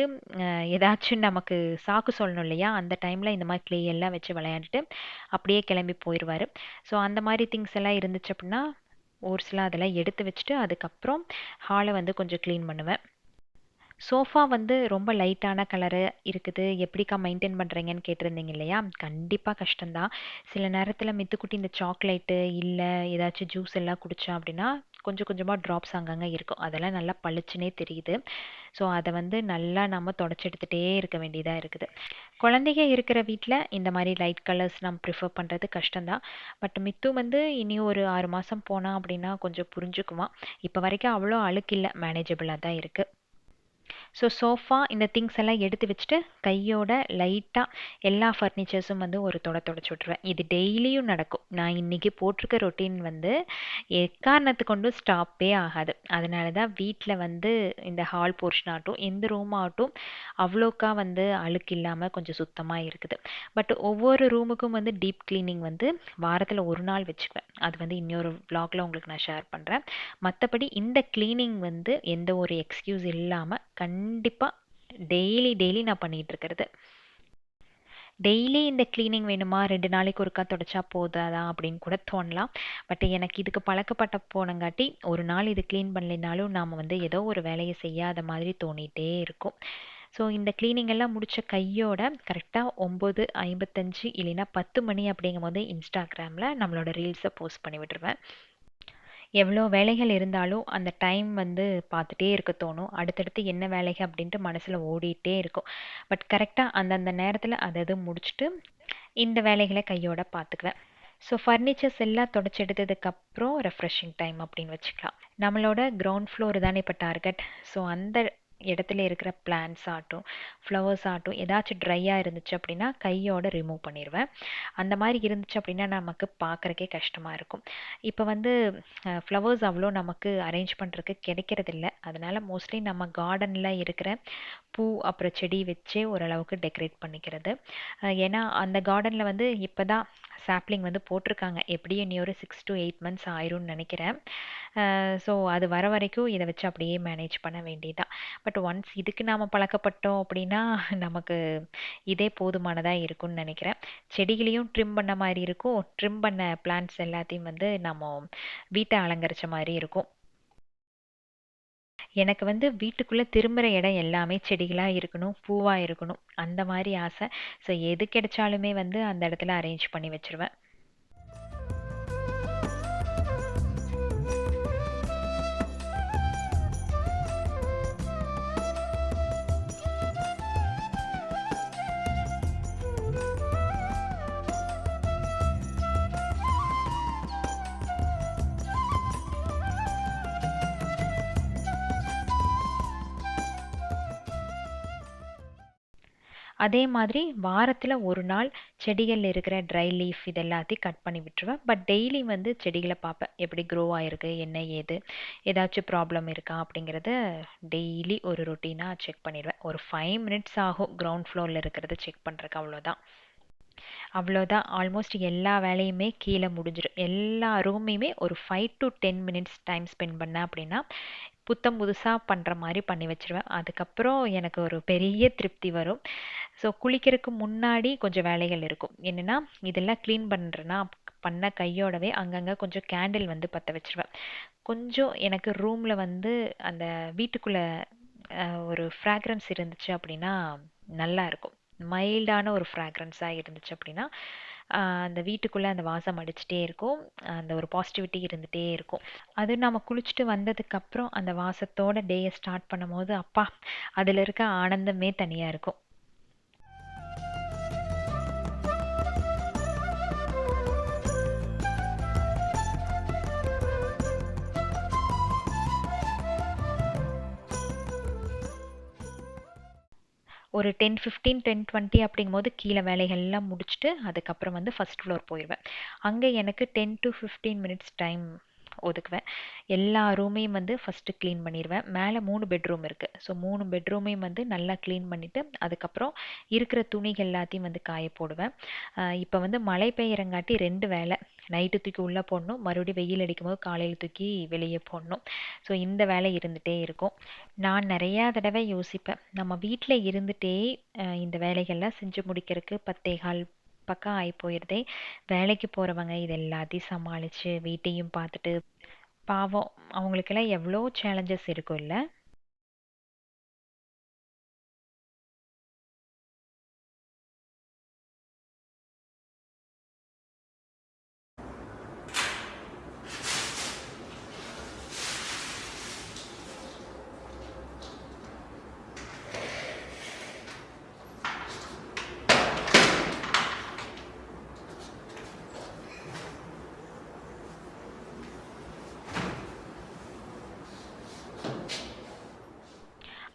ஏதாச்சும் நமக்கு சாக்கு சொல்லணும் இல்லையா, அந்த டைமில் இந்த மாதிரி க்ளே எல்லாம் வச்சு விளையாண்டுட்டு அப்படியே கிளம்பி போயிடுவார். ஸோ அந்த மாதிரி திங்ஸ் எல்லாம் இருந்துச்சு அப்படின்னா ஒரு சில அதெல்லாம் எடுத்து வச்சுட்டு அதுக்கப்புறம் ஹாலை வந்து கொஞ்சம் க்ளீன் பண்ணுவேன். சோஃபா வந்து ரொம்ப லைட்டான கலரு இருக்குது, எப்படிக்கா மெயின்டைன் பண்ணுறீங்கன்னு கேட்டிருந்தீங்க இல்லையா. கண்டிப்பாக கஷ்டம்தான். சில நேரத்தில் மித்துக்குட்டி இந்த சாக்லேட்டு இல்லை ஏதாச்சும் ஜூஸ் எல்லாம் குடித்தா அப்படின்னா கொஞ்சம் கொஞ்சமாக ட்ராப்ஸ் அங்கங்கே இருக்கும். அதெல்லாம் நல்லா பளிச்சுனே தெரியுது. ஸோ அதை வந்து நல்லா நம்ம தொடச்சி எடுத்துகிட்டே இருக்க வேண்டியதாக இருக்குது. குழந்தைங்க இருக்கிற வீட்டில் இந்த மாதிரி லைட் கலர்ஸ் நம்ம ப்ரிஃபர் பண்ணுறது கஷ்டம்தான். பட் மித்து வந்து இனி ஒரு 6 மாதம் போனால் அப்படின்னா கொஞ்சம் புரிஞ்சுக்குவான். இப்போ வரைக்கும் அவ்வளோ அழுக்கு இல்லை, மேனேஜபிளாக தான் இருக்குது. ஸோ சோஃபா இந்த திங்ஸ் எல்லாம் எடுத்து வச்சுட்டு கையோட லைட்டாக எல்லா ஃபர்னிச்சர்ஸும் வந்து ஒரு தொடச்சி விட்ருவேன். இது டெய்லியும் நடக்கும். நான் இன்றைக்கி போட்டிருக்க ரொட்டீன் வந்து எக்காரணத்து கொண்டும் ஸ்டாப்பே ஆகாது. அதனால தான் வீட்டில் வந்து இந்த ஹால் போர்ஷன் ஆகட்டும் எந்த ரூம் ஆகட்டும் அவ்வளோக்கா வந்து அழுக்கு இல்லாமல் கொஞ்சம் சுத்தமாக இருக்குது. பட் ஒவ்வொரு ரூமுக்கும் வந்து டீப் க்ளீனிங் வந்து வாரத்தில் ஒரு நாள் வச்சுக்குவேன். அது வந்து இன்னொரு vlogல உங்களுக்கு நான் ஷேர் பண்ணுறேன். மற்றபடி இந்த க்ளீனிங் வந்து எந்த ஒரு எக்ஸ்கியூஸ் இல்லாமல் கண்டிப்பாக டெய்லி நான் பண்ணிகிட்டு இருக்கிறது. டெய்லி இந்த க்ளீனிங் வேணுமா, 2 நாளைக்கு ஒருக்கா தொடச்சா போதாதா அப்படின்னு கூட தோணலாம். பட் எனக்கு இதுக்கு பழக்கப்பட்ட போனங்காட்டி ஒரு நாள் இது க்ளீன் பண்ணலைனாலும் நாம் வந்து ஏதோ ஒரு வேலையை செய்யாத மாதிரி தோணிகிட்டே இருக்கும். ஸோ இந்த க்ளீனிங் எல்லாம் முடித்த கையோட கரெக்டாக 9:55 இல்லைன்னா 10 மணி அப்படிங்கும் போது இன்ஸ்டாகிராமில் நம்மளோட ரீல்ஸை போஸ்ட் பண்ணி விட்டுருவேன். எவ்வளோ வேலைகள் இருந்தாலும் அந்த டைம் வந்து பார்த்துட்டே இருக்க தோணும். அடுத்தடுத்து என்ன வேலைகள் அப்படின்ட்டு மனசில் ஓடிட்டே இருக்கும். பட் கரெக்டாக அந்தந்த நேரத்தில் அதை முடிச்சுட்டு இந்த வேலைகளை கையோட பார்த்துக்குவேன். ஸோ ஃபர்னிச்சர்ஸ் எல்லாம் தொடச்சி எடுத்ததுக்கப்புறம் ரெஃப்ரெஷிங் டைம் அப்படின்னு வச்சுக்கலாம். நம்மளோட கிரவுண்ட் ஃப்ளோர் தானே இப்போ டார்கெட். ஸோ அந்த இடத்துல இருக்கிற பிளான்ட்ஸ் ஆகட்டும், ஃப்ளவர்ஸ் ஆகட்டும், ஏதாச்சும் ட்ரையாக இருந்துச்சு அப்படின்னா கையோட ரிமூவ் பண்ணிடுவேன். அந்த மாதிரி இருந்துச்சு அப்படின்னா நமக்கு பார்க்குறக்கே கஷ்டமாக இருக்கும். இப்போ வந்து ஃப்ளவர்ஸ் அவ்வளோ நமக்கு அரேஞ்ச் பண்ணுறதுக்கு கிடைக்கிறதில்ல. அதனால் மோஸ்ட்லி நம்ம கார்டனில் இருக்கிற பூ அப்புறம் செடி வச்சே ஓரளவுக்கு டெக்கரேட் பண்ணிக்கிறது. ஏன்னா அந்த கார்டனில் வந்து இப்போ தான் சாப்ளிங் வந்து போட்டிருக்காங்க. எப்படியும் இனி ஒரு 6 to 8 months ஆயிரும்னு நினைக்கிறேன். ஸோ அது வர வரைக்கும் இதை வச்சு அப்படியே மேனேஜ் பண்ண வேண்டியதான். பட் ஒன்ஸ் இதுக்கு நாம் பழக்கப்பட்டோம் அப்படின்னா நமக்கு இதே போதுமானதாக இருக்கும்னு நினைக்கிறேன். செடிகளையும் ட்ரிம் பண்ண மாதிரி இருக்கும், ட்ரிம் பண்ண பிளான்ட்ஸ் எல்லாத்தையும் வந்து நம்ம வீட்டை அலங்கரிச்ச மாதிரி இருக்கும். எனக்கு வந்து வீட்டுக்குள்ளே திரும்புகிற இடம் எல்லாமே செடிகளாக இருக்கணும், பூவாக இருக்கணும், அந்த மாதிரி ஆசை. ஸோ எது கிடைச்சாலுமே வந்து அந்த இடத்துல அரேஞ்ச் பண்ணி வச்சிருவேன். அதே மாதிரி வாரத்தில் ஒரு நாள் செடிகளில் இருக்கிற ட்ரை லீஃப் இது எல்லாத்தையும் கட் பண்ணி விட்டுருவேன். பட் டெய்லி வந்து செடிகளை பார்ப்பேன், எப்படி க்ரோ ஆகிருக்கு, என்ன ஏது, ஏதாச்சும் ப்ராப்ளம் இருக்கா அப்படிங்கிறத டெய்லி ஒரு ரொட்டீனாக செக் பண்ணிடுவேன். ஒரு 5 minutes ஆகும் கிரவுண்ட் ஃப்ளோரில் இருக்கிறத செக் பண்ணுறக்கு, அவ்வளோதான். அவ்வளோதான், ஆல்மோஸ்ட் எல்லா வேலையுமே கீழே முடிஞ்சிடும். எல்லா ரூமையுமே ஒரு 5 to 10 minutes டைம் ஸ்பெண்ட் பண்ணேன் அப்படின்னா புத்தம் புதுசாக பண்ணுற மாதிரி பண்ணி வச்சுருவேன். அதுக்கப்புறம் எனக்கு ஒரு பெரிய திருப்தி வரும். ஸோ குளிக்கிறதுக்கு முன்னாடி கொஞ்சம் வேலைகள் இருக்கும். என்னென்னா இதெல்லாம் க்ளீன் பண்ணுறேன்னா பண்ண கையோடவே அங்கங்கே கொஞ்சம் கேண்டில் வந்து பற்ற வச்சுருவேன். கொஞ்சம் எனக்கு ரூமில் வந்து அந்த வீட்டுக்குள்ளே ஒரு ஃப்ராக்ரன்ஸ் இருந்துச்சு அப்படின்னா நல்லா இருக்கும். மைல்டான ஒரு ஃப்ராக்ரன்ஸாக இருந்துச்சு அப்படின்னா அந்த வீட்டுக்குள்ளே அந்த வாசம் அடிச்சுட்டே இருக்கும், அந்த ஒரு பாசிட்டிவிட்டி இருந்துகிட்டே இருக்கும். அது நம்ம குளிச்சுட்டு வந்ததுக்கப்புறம் அந்த வாசத்தோட டேயை ஸ்டார்ட் பண்ணும்போது அப்பா, அதில் இருக்க ஆனந்தமே தனியாக இருக்கும். ஒரு 10:15 10:20 அப்படிங்கும்போது கீழே வேலைகள்லாம் முடிச்சுட்டு அதுக்கப்புறம் வந்து ஃபஸ்ட் ஃப்ளோர் போயிடுவேன். அங்கே எனக்கு 10 to 15 minutes டைம் ஒதுக்குவேன். எல்லா ரூமையும் வந்து ஃபஸ்ட்டு க்ளீன் பண்ணிடுவேன். மேலே 3 பெட்ரூம் இருக்குது. ஸோ 3 பெட்ரூமையும் வந்து நல்லா க்ளீன் பண்ணிவிட்டு அதுக்கப்புறம் இருக்கிற துணிகள் எல்லாத்தையும் வந்து காய போடுவேன். இப்போ வந்து மழை பெய்யறங்காட்டி 2 வேலை, நைட்டு தூக்கி உள்ளே போடணும், மறுபடியும் வெயில் அடிக்கும்போது காலையில் தூக்கி வெளியே போடணும். ஸோ இந்த வேலை இருந்துகிட்டே இருக்கும். நான் நிறையா தடவை யோசிப்பேன், நம்ம வீட்டில் இருந்துகிட்டே இந்த வேலைகள்லாம் செஞ்சு முடிக்கிறதுக்கு 10:15 பக்கம் ஆகி போயிடுதே. வேலைக்கு போகிறவங்க இது எல்லாத்தையும் சமாளித்து வீட்டையும் பார்த்துட்டு பாவம் அவங்களுக்கெல்லாம் எவ்வளோ சேலஞ்சஸ் இருக்கும் இல்லை?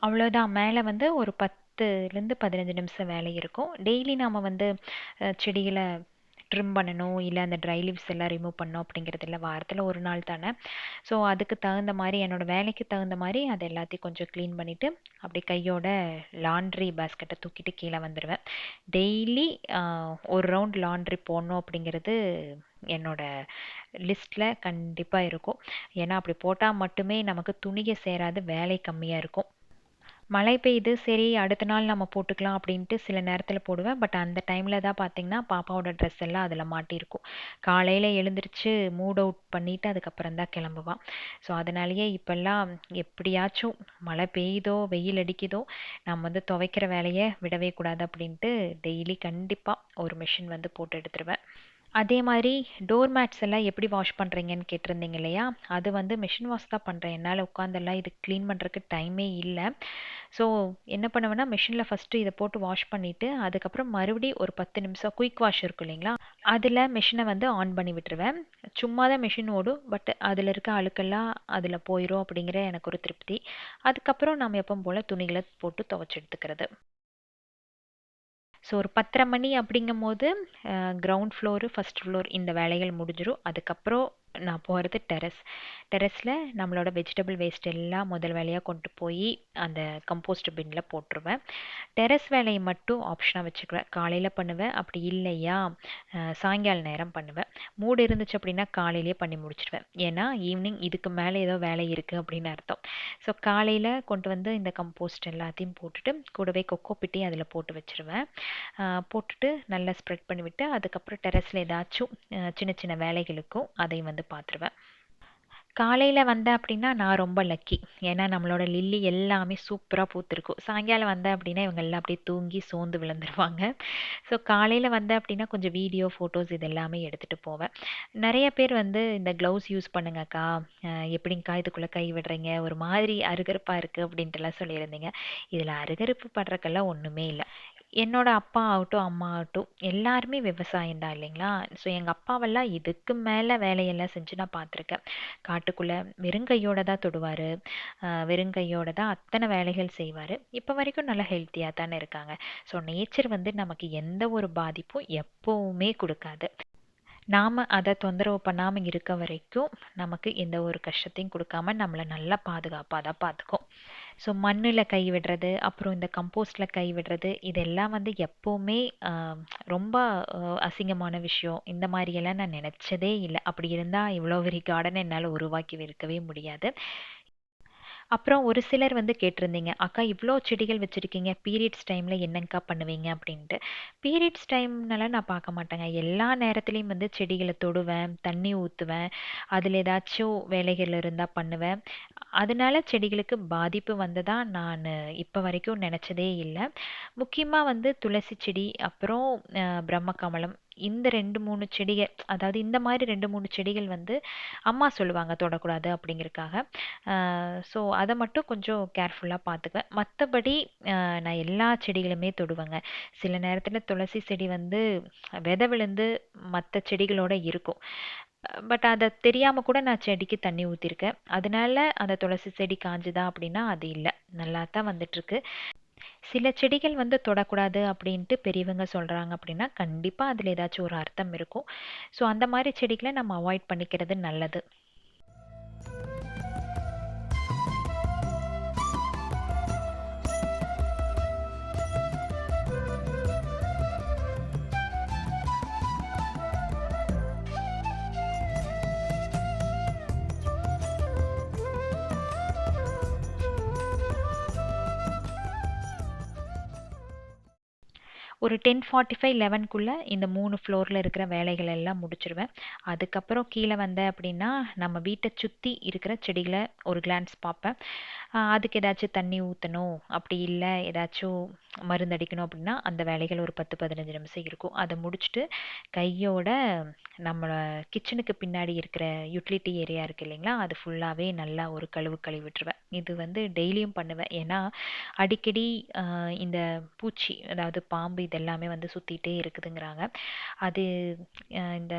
அவ்வளோதான். மேலே வந்து ஒரு 10லேருந்து 15 நிமிஷம் வேலை இருக்கும். டெய்லி நாம் வந்து செடிகளை ட்ரிம் பண்ணணும், இல்லை அந்த ட்ரை லீவ்ஸ் எல்லாம் ரிமூவ் பண்ணணும் அப்படிங்கிறது இல்லை. வாரத்தில் ஒரு நாள் தானே. ஸோ அதுக்கு தகுந்த மாதிரி என்னோடய வேலைக்கு தகுந்த மாதிரி அது எல்லாத்தையும் கொஞ்சம் க்ளீன் பண்ணிவிட்டு அப்படி கையோட லாண்ட்ரி பேஸ்கெட்டை தூக்கிட்டு கீழே வந்துடுவேன். டெய்லி ஒரு ரவுண்ட் லாண்ட்ரி போடணும் அப்படிங்கிறது என்னோட லிஸ்ட்டில் கண்டிப்பாக இருக்கும். ஏன்னா அப்படி போட்டால் மட்டுமே நமக்கு துணிக சேராது, வேலை கம்மியாக இருக்கும். மழை பெய்யுது, சரி அடுத்த நாள் நம்ம போட்டுக்கலாம் அப்படின்ட்டு சில நேரத்தில் போடுவேன். பட் அந்த டைமில் தான் பார்த்தீங்கன்னா பாப்பாவோட ட்ரெஸ் எல்லாம் அதில் மாட்டியிருக்கும். காலையில் எழுந்திரிச்சு மூட் அவுட் பண்ணிவிட்டு அதுக்கப்புறம் தான் கிளம்புவான். ஸோ அதனாலேயே இப்போல்லாம் எப்படியாச்சும் மழை பெய்யுதோ வெயில் அடிக்குதோ நம்ம வந்து துவைக்கிற வேலையை விடவே கூடாது அப்படின்ட்டு டெய்லி கண்டிப்பாக ஒரு மிஷின் வந்து போட்டு எடுத்துருவேன். அதே மாதிரி டோர் மேட்ஸ் எல்லாம் எப்படி வாஷ் பண்ணுறீங்கன்னு கேட்டிருந்தீங்க இல்லையா? அது வந்து மிஷின் வாஷ் தான் பண்ணுறேன். என்னால் உட்காந்தெல்லாம் இது க்ளீன் பண்ணுறதுக்கு டைமே இல்லை. ஸோ என்ன பண்ணுவேன்னா, மிஷினில் ஃபஸ்ட்டு இதை போட்டு வாஷ் பண்ணிவிட்டு அதுக்கப்புறம் மறுபடியும் ஒரு 10 நிமிஷம் குயிக் வாஷ் இருக்கும் இல்லைங்களா, அதில் மிஷினை வந்து ஆன் பண்ணி விட்டுருவேன். சும்மா தான் மிஷின் ஓடும், பட் அதில் இருக்க அழுக்கெல்லாம் அதில் போயிடும் அப்படிங்கிற எனக்கு ஒரு திருப்தி. அதுக்கப்புறம் நம்ம எப்பவும் போல் துணிகளை போட்டு துவைச்சி எடுத்துக்கிறது. ஸோ ஒரு 10:30 மணி அப்படிங்கும்போது கிரவுண்ட் ஃப்ளோரு ஃபஸ்ட் ஃப்ளோர் இந்த வேலைகள் முடிஞ்சிடும். அதுக்கப்புறம் நான் போகிறது டெரஸில் நம்மளோட வெஜிடபிள் வேஸ்ட் எல்லாம் முதல் வேலையாக கொண்டு போய் அந்த கம்போஸ்ட் பின்னில் போட்டுருவேன். டெரஸ் வேலையை மட்டும் ஆப்ஷனாக வச்சுக்குவேன். காலையில் பண்ணுவேன், அப்படி இல்லையா சாயங்கால நேரம் பண்ணுவேன். மூடு இருந்துச்சு அப்படின்னா காலையிலேயே பண்ணி முடிச்சிடுவேன். ஏன்னா ஈவினிங் இதுக்கு மேலே ஏதோ வேலை இருக்குது அப்படின்னு அர்த்தம். ஸோ காலையில் கொண்டு வந்து இந்த கம்போஸ்ட் எல்லாத்தையும் போட்டுட்டு கூடவே கொக்கோ பிட்டி அதில் போட்டு வச்சுருவேன். போட்டுட்டு நல்லா ஸ்ப்ரெட் பண்ணிவிட்டு அதுக்கப்புறம் டெரஸில் ஏதாச்சும் சின்ன சின்ன வேலைகளுக்கும் அதை வந்து பார்த்துருவேன். காலையில் வந்தேன் அப்படின்னா நான் ரொம்ப லக்கி. ஏன்னா நம்மளோட லில்லி எல்லாமே சூப்பராக பூத்திருக்கும். சாயங்காலம் வந்தேன் அப்படின்னா இவங்க எல்லாம் அப்படியே தூங்கி சோர்ந்து விழுந்துருவாங்க. ஸோ காலையில் வந்தேன் அப்படின்னா கொஞ்சம் வீடியோ ஃபோட்டோஸ் இது எல்லாமே எடுத்துகிட்டு போவேன். நிறைய பேர் வந்து இந்த க்ளவுஸ் யூஸ் பண்ணுங்கக்கா, எப்படிங்க்கா இதுக்குள்ளே கை விடுறீங்க, ஒரு மாதிரி அருகருப்பாக இருக்குது அப்படின்ட்டுலாம் சொல்லியிருந்தீங்க. இதில் அருகருப்பு படுறக்கெல்லாம் ஒன்றுமே இல்லை. என்னோட அப்பா ஆகட்டும், அம்மா ஆகட்டும் எல்லாருமே விவசாயம் தான் இல்லைங்களா? ஸோ எங்கள் அப்பாவெல்லாம் இதுக்கு மேலே வேலையெல்லாம் செஞ்சு நான் பார்த்துருக்கேன். காட்டுக்குள்ளே வெறுங்கையோட தான் தொடுவார், வெறுங்கையோட தான் அத்தனை வேலைகள் செய்வார். இப்போ வரைக்கும் நல்லா ஹெல்த்தியாக தானே இருக்காங்க. ஸோ நேச்சர் வந்து நமக்கு எந்த ஒரு பாதிப்பும் எப்போவுமே கொடுக்காது. நாம் அதை தொந்தரவு பண்ணாமல் இருக்க வரைக்கும் நமக்கு எந்த ஒரு கஷ்டத்தையும் கொடுக்காம நம்மளை நல்லா பாதுகாப்பாக தான் பார்த்துக்கும். ஸோ மண்ணில் கை விடுறது, அப்புறம் இந்த கம்போஸ்டில் கை விடுறது, இதெல்லாம் வந்து எப்போவுமே ரொம்ப அசிங்கமான விஷயம். இந்த மாதிரியெல்லாம் நான் நினச்சதே இல்லை. அப்படி இருந்தால் இவ்வளோ பெரிய கார்டனை என்னால் உருவாக்கி இருக்கவே முடியாது. அப்புறம் ஒரு சிலர் வந்து கேட்டிருந்தீங்க, அக்கா இவ்வளோ செடிகள் வச்சுருக்கீங்க, பீரியட்ஸ் டைமில் என்னங்கக்கா பண்ணுவீங்க அப்படின்ட்டு. பீரியட்ஸ் டைம்னால நான் பார்க்க மாட்டேங்க. எல்லா நேரத்துலையும் வந்து செடிகளை தொடுவேன், தண்ணி ஊற்றுவேன், அதில் ஏதாச்சும் வேலைகள் இருந்தால் பண்ணுவேன். அதனால செடிகளுக்கு பாதிப்பு வந்ததா நான் இப்போ வரைக்கும் நினச்சதே இல்லை. முக்கியமாக வந்து துளசி செடி, அப்புறம் பிரம்மகமலம், இந்த 2-3 செடிகள், அதாவது இந்த மாதிரி 2-3 செடிகள் வந்து அம்மா சொல்லுவாங்க தொடக்கூடாது அப்படிங்கிறதுக்காக. ஸோ அதை மட்டும் கொஞ்சம் கேர்ஃபுல்லாக பார்த்துக்குவேன். மற்றபடி நான் எல்லா செடிகளுமே தொடுவேங்க. சில நேரத்தில் துளசி செடி வந்து விதை விழுந்து மற்ற செடிகளோட இருக்கும். பட் அதை தெரியாமல் கூட நான் செடிக்கு தண்ணி ஊற்றிருக்கேன். அதனால அந்த துளசி செடி காஞ்சுதா அப்படின்னா அது இல்லை, நல்லா தான் வந்துட்டுருக்கு. சில செடிகள் வந்து தொடக்கூடாது அப்படின்ட்டு பெரியவங்க சொல்கிறாங்க அப்படின்னா கண்டிப்பாக அதில் ஏதாச்சும் ஒரு அர்த்தம் இருக்கும். ஸோ அந்த மாதிரி செடிகளை நம்ம அவாய்ட் பண்ணிக்கிறது நல்லது. ஒரு 10:45 11க்குள்ளே இந்த 3 ஃப்ளோரில் இருக்கிற வேலைகள் எல்லாம் முடிச்சிருவேன். அதுக்கப்புறம் கீழே வந்தேன் அப்படின்னா நம்ம வீட்டை சுற்றி இருக்கிற செடிகளை ஒரு கிளான்ஸ் பார்ப்பேன். அதுக்கு ஏதாச்சும் தண்ணி ஊற்றணும், அப்படி இல்லை ஏதாச்சும் மருந்தடிக்கணும் அப்படின்னா அந்த வேலைகள் ஒரு 10-15 நிமிஷம் இருக்கும். அதை முடிச்சுட்டு கையோட நம்மளை கிச்சனுக்கு பின்னாடி இருக்கிற யூட்டிலிட்டி ஏரியா இருக்குது இல்லைங்களா, அது ஃபுல்லாகவே நல்லா ஒரு கழுவி விட்டுருவேன். இது வந்து டெய்லியும் பண்ணுவேன். ஏன்னா அடிக்கடி இந்த பூச்சி, அதாவது பாம்பு, இதெல்லாமே வந்து சுற்றிட்டே இருக்குதுங்கிறாங்க. அது இந்த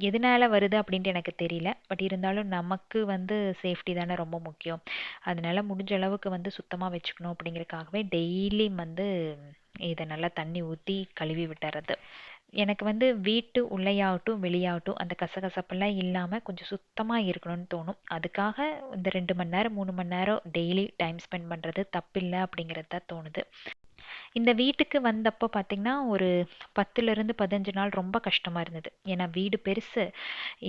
எதனால வருது அப்படின்ட்டு எனக்கு தெரியல. பட் இருந்தாலும் நமக்கு வந்து சேஃப்டி தானே ரொம்ப முக்கியம். அதனால முடிஞ்ச அளவுக்கு வந்து சுத்தமாக வச்சுக்கணும் அப்படிங்கிறதுக்காகவே டெய்லியும் வந்து இதை நல்லா தண்ணி ஊற்றி கழுவி விட்டுறது. எனக்கு வந்து வீட்டு உள்ளேயாகட்டும் வெளியாகட்டும் அந்த கசகசப்பெல்லாம் இல்லாமல் கொஞ்சம் சுத்தமாக இருக்கணும்னு தோணும். அதுக்காக இந்த 2 மணி நேரம் 3 மணி நேரம் டெய்லி டைம் ஸ்பெண்ட் பண்ணுறது தப்பில்லை அப்படிங்கிறது தான் தோணுது. இந்த வீட்டுக்கு வந்தப்போ பார்த்திங்கன்னா ஒரு 10லேருந்து 15 நாள் ரொம்ப கஷ்டமாக இருந்தது. ஏன்னா வீடு பெருசு,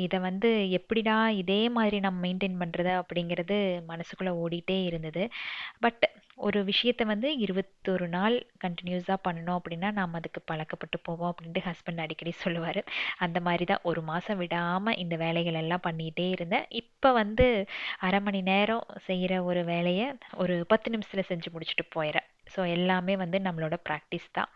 இதை வந்து எப்படிடா இதே மாதிரி நம்ம மெயின்டைன் பண்ணுறது அப்படிங்கிறது மனசுக்குள்ளே ஓடிட்டே இருந்தது. பட் ஒரு விஷயத்தை வந்து 21 நாள் கண்டினியூஸாக பண்ணணும் அப்படின்னா நாம் அதுக்கு பழக்கப்பட்டு போவோம் அப்படின்ட்டு ஹஸ்பண்ட் அடிக்கடி சொல்லுவார். அந்த மாதிரி தான் ஒரு மாதம் விடாமல் இந்த வேலைகள் எல்லாம் பண்ணிகிட்டே இருந்தேன். இப்போ வந்து அரை மணி நேரம் செய்கிற ஒரு வேலையை ஒரு 10 நிமிஷத்தில் செஞ்சு முடிச்சுட்டு போயிடுறேன். ஸோ எல்லாமே வந்து நம்மளோட ப்ராக்டிஸ் தான்.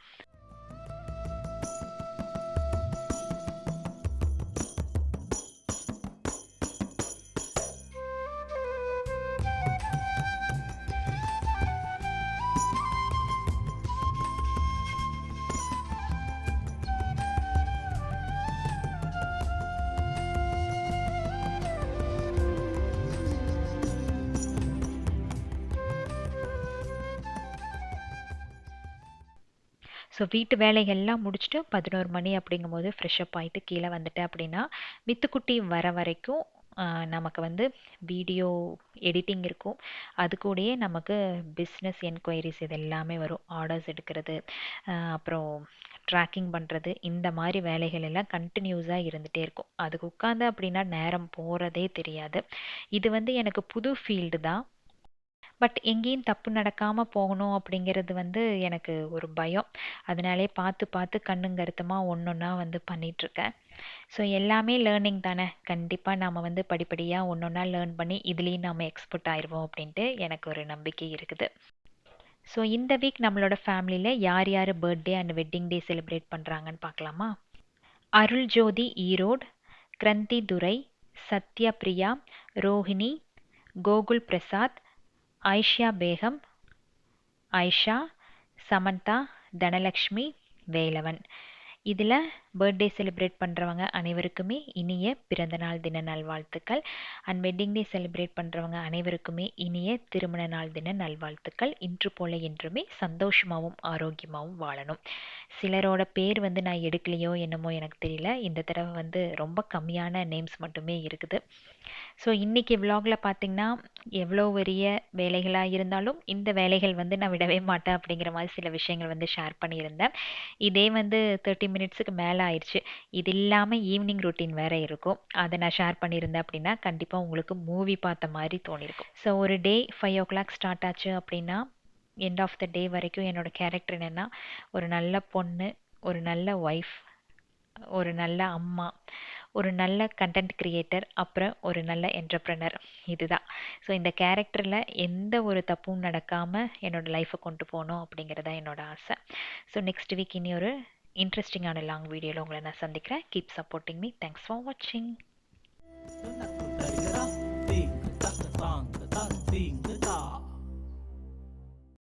ஸோ வீட்டு வேலைகள்லாம் முடிச்சுட்டு 11 மணி அப்படிங்கும்போது ஃப்ரெஷ்அப் ஆகிட்டு கீழே வந்துட்டேன் அப்படின்னா மித்துக்குட்டி வர வரைக்கும் நமக்கு வந்து வீடியோ எடிட்டிங் இருக்கும். அது கூடயே நமக்கு பிஸ்னஸ் என்கொயரிஸ் இது எல்லாமே வரும். ஆர்டர்ஸ் எடுக்கிறது, அப்புறம் ட்ராக்கிங் பண்ணுறது, இந்த மாதிரி வேலைகள் எல்லாம் கண்டினியூஸாக இருந்துகிட்டே இருக்கும். அதுக்கு உட்காந்து அப்படின்னா நேரம் போகிறதே தெரியாது. இது வந்து எனக்கு புது ஃபீல்டு தான். பட் எங்கேயும் தப்பு நடக்காமல் போகணும் அப்படிங்கிறது வந்து எனக்கு ஒரு பயம். அதனாலே பார்த்து பார்த்து கண்ணும் கருத்துமாக ஒன்றொன்னா வந்து பண்ணிகிட்ருக்கேன். ஸோ எல்லாமே லேர்னிங் தானே. கண்டிப்பாக நாம் வந்து படிப்படியாக ஒன்றொன்னா லேர்ன் பண்ணி இதுலேயும் நாம் எக்ஸ்பர்ட் ஆயிடுவோம் அப்படின்ட்டு எனக்கு ஒரு நம்பிக்கை இருக்குது. ஸோ இந்த வீக் நம்மளோட ஃபேமிலியில் யார் யார் birthday and wedding day celebrate பண்ணுறாங்கன்னு பார்க்கலாமா? அருள் ஜோதி ஈரோடு, கிரந்தி துரை, சத்யா பிரியா, ரோஹிணி, கோகுல் பிரசாத், ஆயிஷா பேகம், ஆயிஷா, சமந்தா, தனலக்ஷ்மி, வேலவன். இதில் பர்த்டே செலிப்ரேட் பண்ணுறவங்க அனைவருக்குமே இனிய பிறந்தநாள் தின நல்வாழ்த்துக்கள். அண்ட் வெட்டிங் டே செலிப்ரேட் பண்ணுறவங்க அனைவருக்குமே இனிய திருமண நாள் தின நல்வாழ்த்துக்கள். இன்று போல என்றுமே சந்தோஷமாகவும் ஆரோக்கியமாகவும் வாழணும். சிலரோட பேர் வந்து நான் எடுக்கலையோ என்னமோ எனக்கு தெரியல. இந்த தடவை வந்து ரொம்ப கம்மியான நேம்ஸ் மட்டுமே இருக்குது. ஸோ இன்றைக்கி விலாகில் பார்த்திங்கன்னா எவ்வளோ பெரிய வேலைகளாக இருந்தாலும் இந்த வேலைகள் வந்து நான் விடவே மாட்டேன் அப்படிங்கிற மாதிரி சில விஷயங்கள் வந்து ஷேர் பண்ணியிருந்தேன். இதே வந்து 30 மினிட்ஸுக்கு மேலே ஆயிடுச்சு. இது இல்லாமல் ஈவினிங் ரொட்டீன் வேறு இருக்கும். அதை நான் ஷேர் பண்ணியிருந்தேன் அப்படின்னா கண்டிப்பாக உங்களுக்கு மூவி பார்த்த மாதிரி தோணியிருக்கும். ஸோ ஒரு டே 5 o'clock ஸ்டார்ட் ஆச்சு அப்படின்னா எண்ட் ஆஃப் த டே வரைக்கும் என்னோடய கேரக்டர் என்னென்னா, ஒரு நல்ல பொண்ணு, ஒரு நல்ல ஒய்ஃப், ஒரு நல்ல அம்மா, ஒரு நல்ல கண்டென்ட் கிரியேட்டர், அப்புறம் ஒரு நல்ல என்டர்ப்ரனர். இதுதான். ஸோ இந்த கேரக்டரில் எந்த ஒரு தப்பும் நடக்காமல் என்னோடய லைஃப்பை கொண்டு போகணும் அப்படிங்கிறதா என்னோடய ஆசை. ஸோ நெக்ஸ்ட் வீக் இனி ஒரு இன்ட்ரெஸ்டிங்கான லாங் வீடியோவில் உங்களை நான் சந்திக்கிறேன். Keep supporting me. Thanks for வாட்சிங்.